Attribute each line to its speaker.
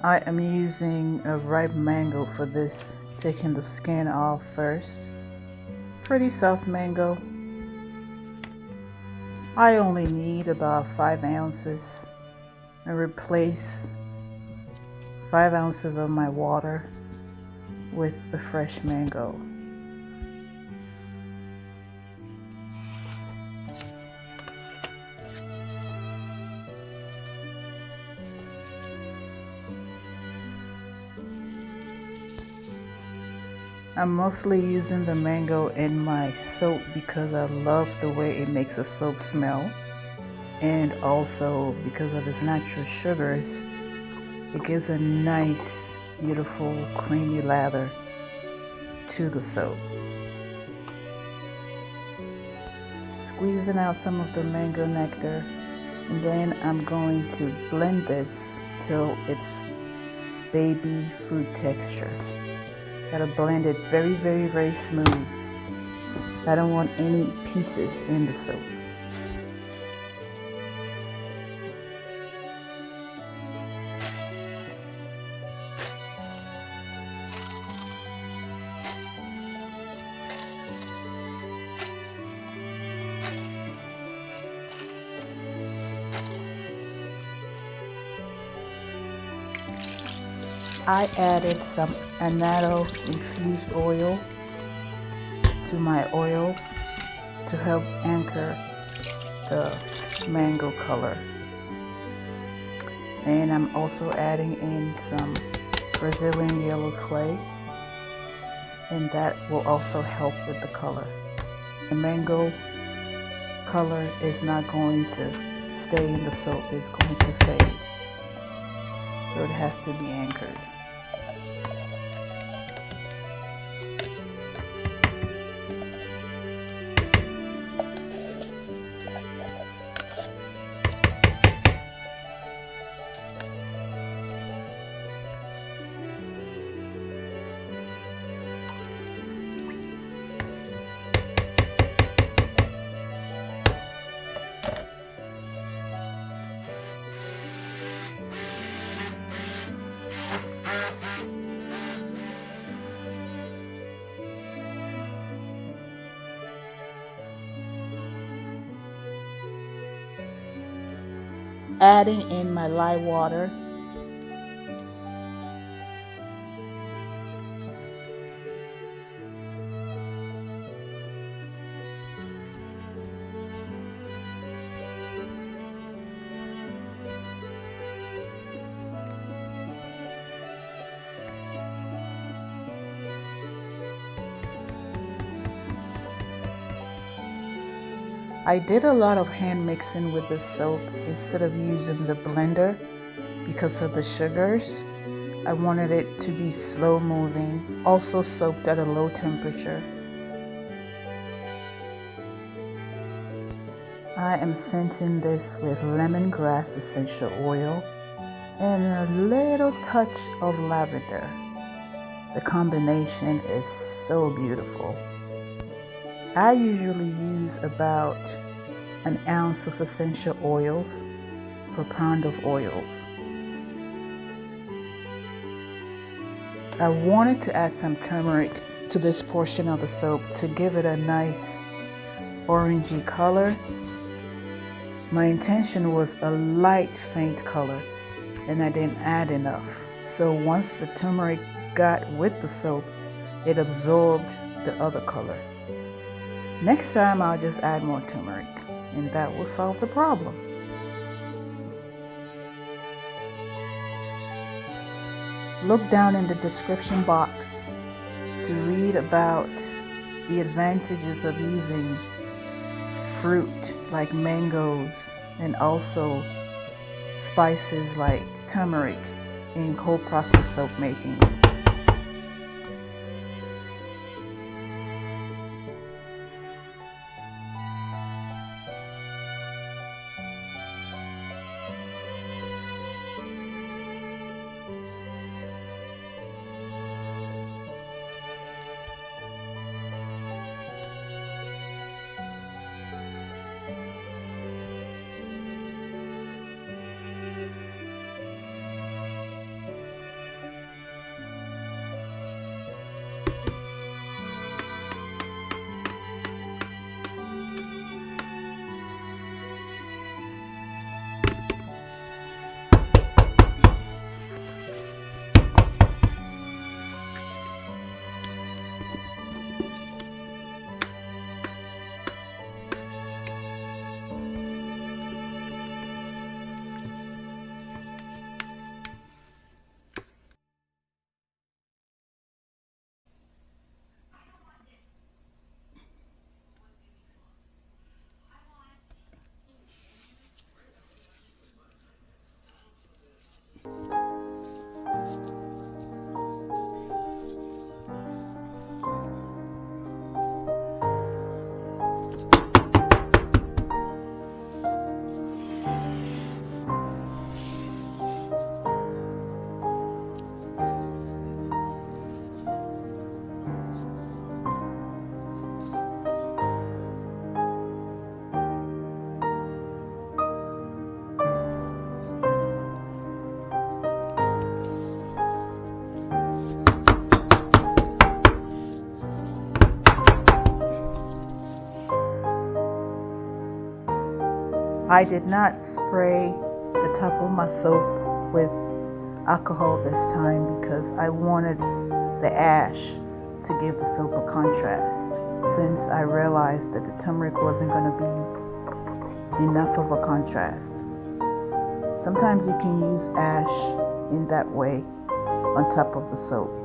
Speaker 1: I am using a ripe mango for this, taking the skin off first. Pretty soft mango. I only need about 5 ounces. I replace 5 ounces of my water with the fresh mango. I'm mostly using the mango in my soap because I love the way it makes a soap smell, and also because of its natural sugars, it gives a nice, beautiful, creamy lather to the soap. Squeezing out some of the mango nectar, and then I'm going to blend this till it's baby food texture. Gotta blend it very, very, very smooth. I don't want any pieces in the soap. I added some annatto infused oil to my oil to help anchor the mango color. And I'm also adding in some Brazilian yellow clay, and that will also help with the color. The mango color is not going to stay in the soap, it's going to fade. So it has to be anchored. Adding in my lye water. I did a lot of hand mixing with the soap instead of using the blender because of the sugars. I wanted it to be slow moving, also soaked at a low temperature. I am scenting this with lemongrass essential oil and a little touch of lavender. The combination is so beautiful. I usually use about an ounce of essential oils per pound of oils. I wanted to add some turmeric to this portion of the soap to give it a nice orangey color. My intention was a light faint color, and I didn't add enough. So once the turmeric got with the soap, it absorbed the other color. Next time I'll just add more turmeric, and that will solve the problem. Look down in the description box to read about the advantages of using fruit like mangoes and also spices like turmeric in cold process soap making. I did not spray the top of my soap with alcohol this time because I wanted the ash to give the soap a contrast, since I realized that the turmeric wasn't going to be enough of a contrast. Sometimes you can use ash in that way on top of the soap.